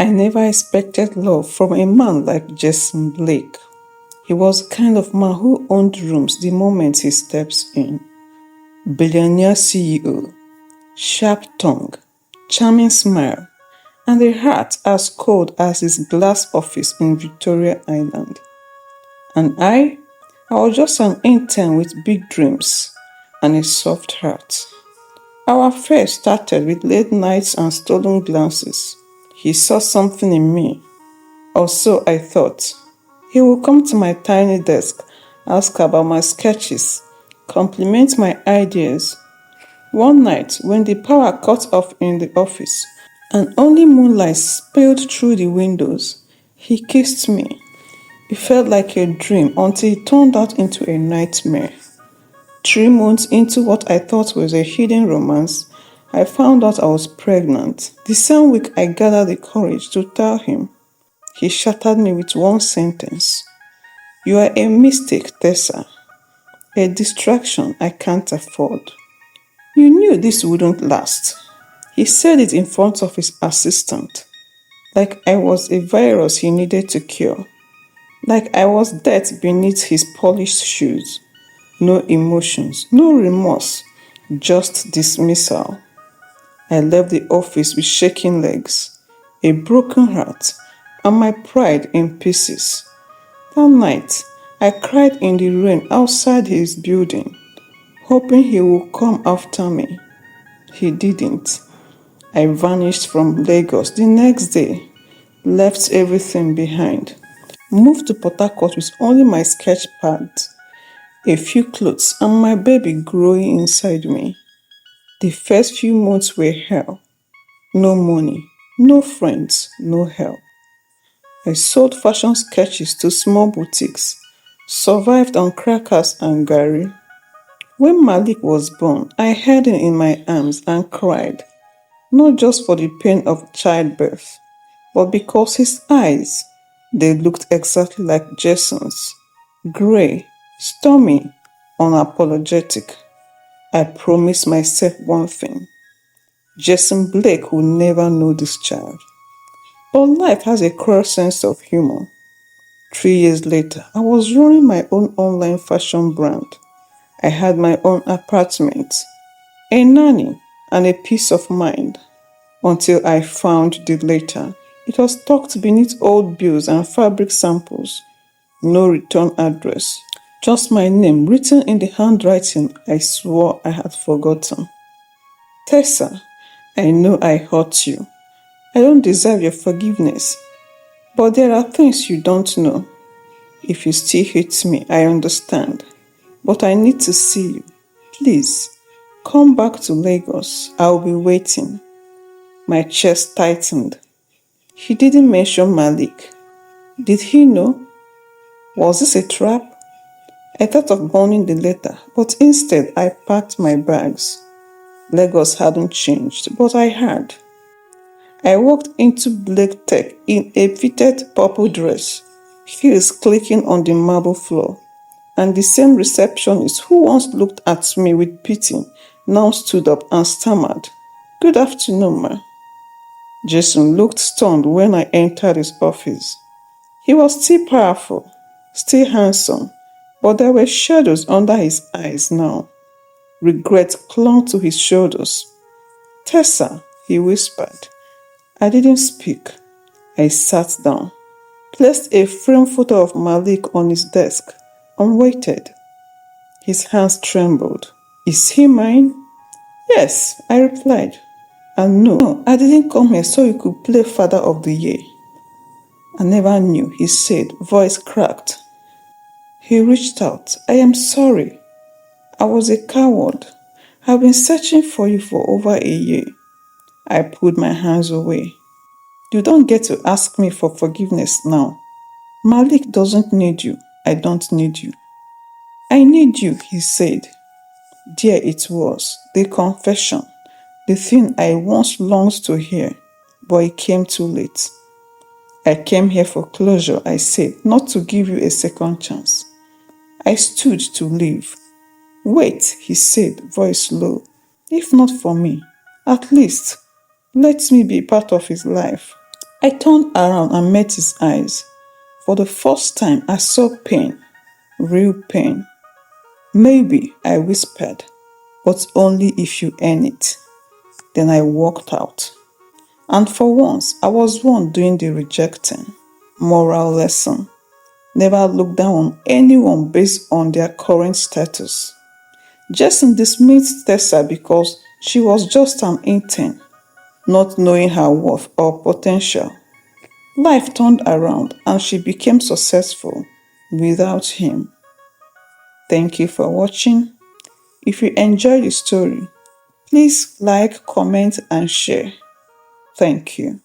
I never expected love from a man like Jason Blake. He was the kind of man who owned rooms the moment he steps in. Billionaire CEO, sharp tongue, charming smile, and a heart as cold as his glass office in Victoria Island. And I was just an intern with big dreams and a soft heart. Our affair started with late nights and stolen glances. He saw something in me, or so I thought. He would come to my tiny desk, ask about my sketches, compliment my ideas. One night, when the power cut off in the office and only moonlight spilled through the windows, he kissed me. It felt like a dream until it turned out into a nightmare. 3 months into what I thought was a hidden romance, I found out I was pregnant. The same week I gathered the courage to tell him. He shattered me with one sentence. "You are a mistake, Tessa. A distraction I can't afford." You knew this wouldn't last. He said it in front of his assistant, like I was a virus he needed to cure, like I was dirt beneath his polished shoes. No emotions, no remorse, just dismissal. I left the office with shaking legs, a broken heart, and my pride in pieces. That night, I cried in the rain outside his building, hoping he would come after me. He didn't. I vanished from Lagos the next day, left everything behind, moved to Port Harcourt with only my sketch pad, a few clothes, and my baby growing inside me. The first few months were hell. No money, no friends, no help. I sold fashion sketches to small boutiques, survived on crackers and gari. When Malik was born, I held him in my arms and cried, not just for the pain of childbirth, but because his eyes, they looked exactly like Jason's. Grey, stormy, unapologetic. I promised myself one thing. Jason Blake will never know this child. But life has a cruel sense of humor. 3 years later, I was running my own online fashion brand. I had my own apartment, a nanny, and a peace of mind. Until I found the letter. It was tucked beneath old bills and fabric samples. No return address. Just my name written in the handwriting I swore I had forgotten. Tessa, I know I hurt you. I don't deserve your forgiveness. But there are things you don't know. If you still hate me, I understand. But I need to see you. Please, come back to Lagos. I'll be waiting. My chest tightened. He didn't mention Malik. Did he know? Was this a trap? I thought of burning the letter, but instead I packed my bags. Lagos hadn't changed, but I had. I walked into Blake Tech in a fitted purple dress, heels clicking on the marble floor, and the same receptionist who once looked at me with pity now stood up and stammered, "Good afternoon, ma." Jason looked stunned when I entered his office. He was still powerful, still handsome, but there were shadows under his eyes now. Regret clung to his shoulders. "Tessa," he whispered. I didn't speak. I sat down, placed a framed photo of Malik on his desk, and waited. His hands trembled. "Is he mine?" "Yes," I replied. "And no, I didn't come here so you could play Father of the Year." "I never knew," he said, voice cracked. He reached out. "I am sorry. I was a coward. I've been searching for you for over a year." I pulled my hands away. "You don't get to ask me for forgiveness now. Malik doesn't need you. I don't need you." "I need you," he said. There it was, the confession, the thing I once longed to hear, but it came too late. "I came here for closure," I said, "not to give you a second chance." I stood to leave. "Wait," he said, voice low. "If not for me, at least let me be part of his life." I turned around and met his eyes. For the first time, I saw pain, real pain. Maybe, I whispered, but only if you earn it. Then I walked out. And for once, I was one doing the rejecting. Moral lesson. Never look down on anyone based on their current status. Jason dismissed Tessa because she was just an intern, not knowing her worth or potential. Life turned around and she became successful without him. Thank you for watching. If you enjoyed the story, please like, comment, and share. Thank you.